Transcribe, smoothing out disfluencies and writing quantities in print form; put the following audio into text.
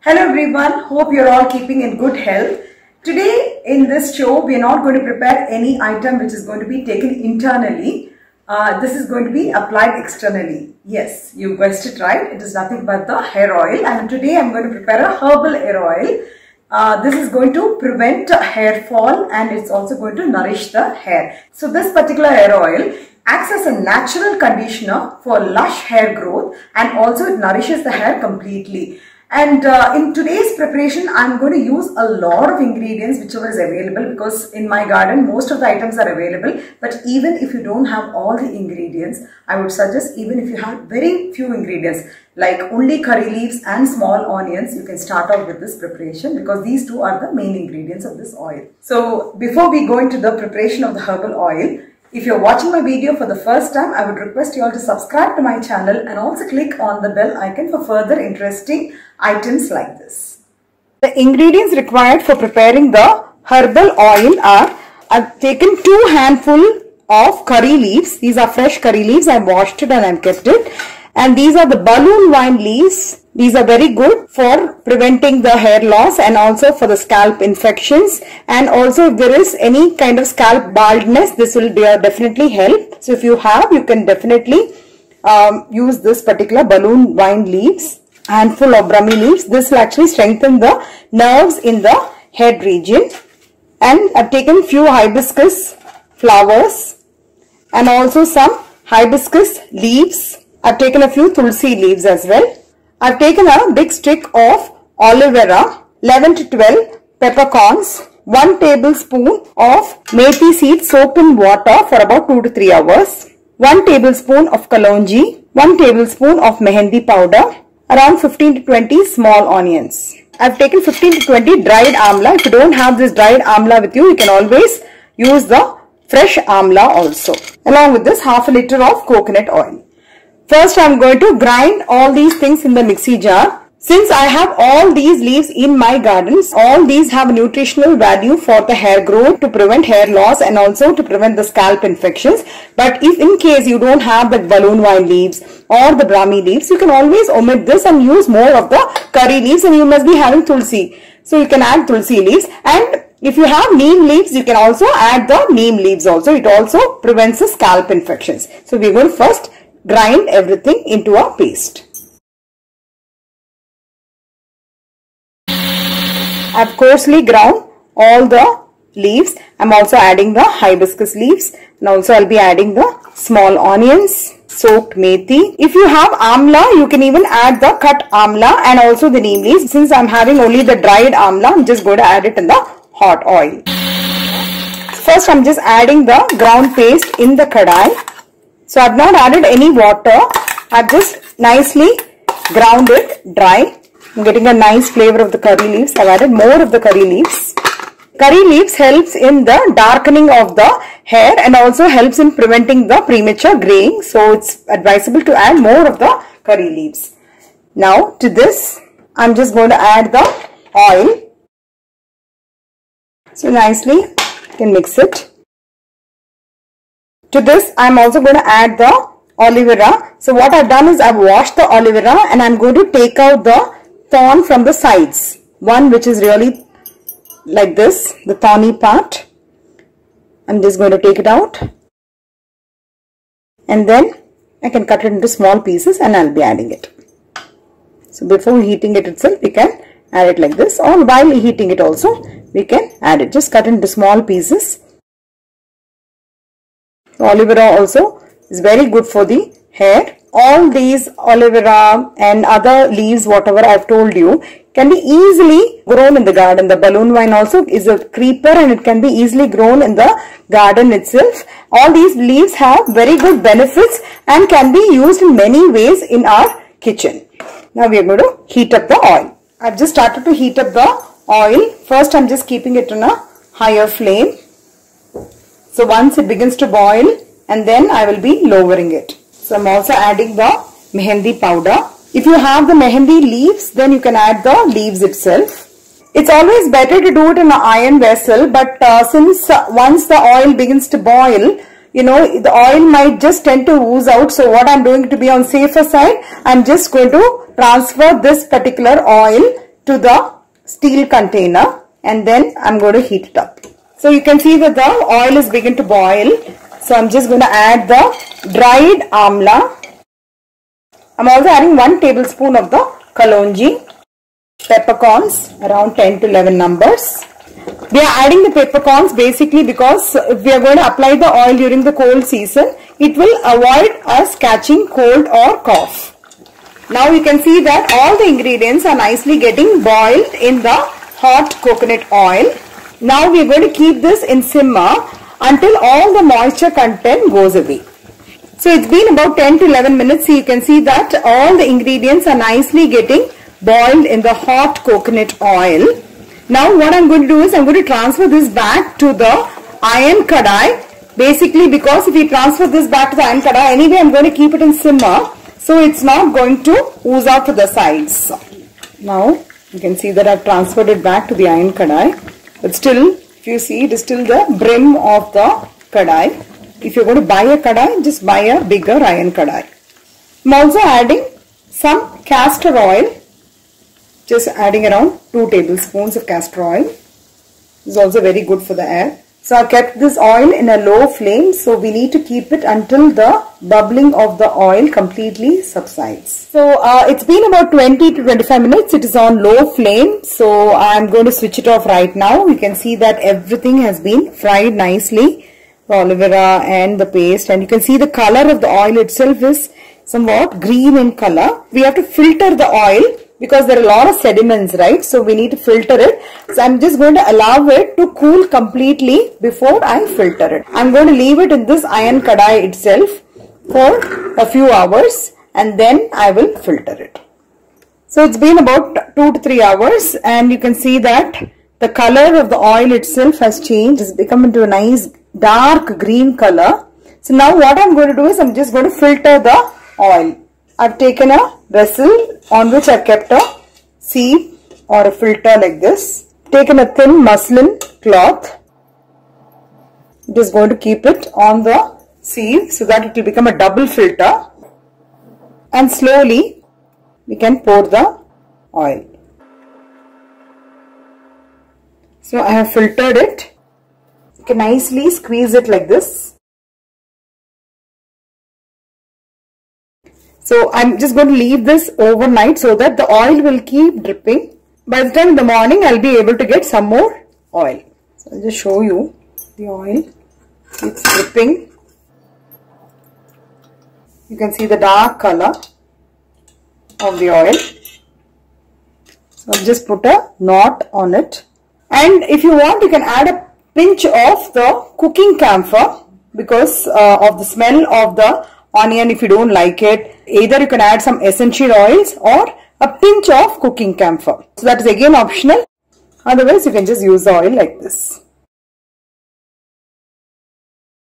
Hello everyone, hope you're all keeping in good health. Today in this show, we are not going to prepare any item which is going to be taken internally. This is going to be applied externally. Yes, you guessed it right. It is nothing but the hair oil, and today I'm going to prepare a herbal hair oil. This is going to prevent hair fall and it's also going to nourish the hair. So this particular hair oil acts as a natural conditioner for lush hair growth, and also it nourishes the hair completely. And in today's preparation, I'm going to use a lot of ingredients whichever is available, because in my garden most of the items are available. But even if you don't have all the ingredients, I would suggest even if you have very few ingredients like only curry leaves and small onions, you can start out with this preparation, because these two are the main ingredients of this oil. So before we go into the preparation of the herbal oil, if you're watching my video for the first time, I would request you all to subscribe to my channel and also click on the bell icon for further interesting items like this. The ingredients required for preparing the herbal oil are, I've taken 2 handfuls of curry leaves. These are fresh curry leaves. I've washed it and I've kept it. And these are the balloon vine leaves. These are very good for preventing the hair loss and also for the scalp infections. And also if there is any kind of scalp baldness, this will definitely help. So if you have, you can definitely use this particular balloon vine leaves. Handful of brahmi leaves. This will actually strengthen the nerves in the head region. And I've taken few hibiscus flowers and also some hibiscus leaves. I've taken a few tulsi leaves as well. I've taken a big stick of aloe vera, 11 to 12 peppercorns, 1 tablespoon of methi seeds soaked in water for about 2 to 3 hours, 1 tablespoon of kalonji, 1 tablespoon of mehendi powder, around 15 to 20 small onions. I've taken 15 to 20 dried amla. If you don't have this dried amla with you, you can always use the fresh amla also. Along with this, half a liter of coconut oil. First, I'm going to grind all these things in the mixie jar. Since I have all these leaves in my gardens, all these have nutritional value for the hair growth, to prevent hair loss and also to prevent the scalp infections. But if in case you don't have the balloon vine leaves or the brahmi leaves, you can always omit this and use more of the curry leaves, and you must be having tulsi. So you can add tulsi leaves, and if you have neem leaves, you can also add the neem leaves also. It also prevents the scalp infections. So we're going to first grind everything into a paste. I've coarsely ground all the leaves. I'm also adding the hibiscus leaves, and also I'll be adding the small onions, soaked methi. If you have amla, you can even add the cut amla and also the neem leaves. Since I'm having only the dried amla, I'm just going to add it in the hot oil. First, I'm just adding the ground paste in the kadai. So I've not added any water. I've just nicely ground it dry. I'm getting a nice flavor of the curry leaves. I've added more of the curry leaves. Curry leaves helps in the darkening of the hair and also helps in preventing the premature graying. So it's advisable to add more of the curry leaves. Now to this, I'm just going to add the oil. So nicely you can mix it. To this, I'm also going to add the aloe vera. So what I've done is I've washed the aloe vera and I'm going to take out the thorn from the sides. One which is really like this, the thorny part. I'm just going to take it out. And then I can cut it into small pieces and I'll be adding it. So before heating it itself, we can add it like this, or while heating it also, we can add it. Just cut it into small pieces. Aloe vera also is very good for the hair. All these aloe vera and other leaves, whatever I've told you, can be easily grown in the garden. The balloon vine also is a creeper and it can be easily grown in the garden itself. All these leaves have very good benefits and can be used in many ways in our kitchen. Now we are going to heat up the oil. I've just started to heat up the oil. First, I'm just keeping it on a higher flame. So once it begins to boil, and then I will be lowering it. So I'm also adding the mehendi powder. If you have the mehendi leaves, then you can add the leaves itself. It's always better to do it in an iron vessel, but since once the oil begins to boil, the oil might just tend to ooze out. So what I'm doing to be on safer side, I'm just going to transfer this particular oil to the steel container and then I'm going to heat it up. So you can see that the oil is beginning to boil. So I'm just going to add the dried amla. I'm also adding 1 tablespoon of the kalonji. Peppercorns, around 10 to 11 numbers. We are adding the peppercorns basically because if we are going to apply the oil during the cold season, it will avoid us catching cold or cough. Now you can see that all the ingredients are nicely getting boiled in the hot coconut oil. Now we are going to keep this in simmer until all the moisture content goes away. So it's been about 10 to 11 minutes. So you can see that all the ingredients are nicely getting boiled in the hot coconut oil. Now what I'm going to do is I'm going to transfer this back to the iron kadai. Basically because if we transfer this back to the iron kadai, anyway I'm going to keep it in simmer. So it's not going to ooze out to the sides. Now you can see that I've transferred it back to the iron kadai. But still, if you see, it is still the brim of the kadai. If you're going to buy a kadai, just buy a bigger iron kadai. I'm also adding some castor oil. Just adding around 2 tablespoons of castor oil. This is also very good for the hair. So I've kept this oil in a low flame. So we need to keep it until the bubbling of the oil completely subsides. So it's been about 20 to 25 minutes. It is on low flame. So I'm going to switch it off right now. You can see that everything has been fried nicely. The aloe vera and the paste. And you can see the color of the oil itself is somewhat green in color. We have to filter the oil because there are a lot of sediments, right? So we need to filter it. So I'm just going to allow it to cool completely before I filter it. I'm going to leave it in this iron kadai itself for a few hours and then I will filter it. So it's been about 2 to 3 hours and you can see that the color of the oil itself has changed. It's become into a nice dark green color. So now what I'm going to do is I'm just going to filter the oil. I've taken a vessel on which I've kept a sieve or a filter like this. Taken a thin muslin cloth. It is going to keep it on the sieve so that it will become a double filter. And slowly we can pour the oil. So I have filtered it. You can nicely squeeze it like this. So I'm just going to leave this overnight so that the oil will keep dripping. By the time in the morning, I'll be able to get some more oil. So I'll just show you the oil. It's dripping. You can see the dark color of the oil. So I'll just put a knot on it. And if you want, you can add a pinch of the cooking camphor because of the smell of the onion. If you don't like it, either you can add some essential oils or a pinch of cooking camphor. So that is again optional. Otherwise you can just use the oil like this.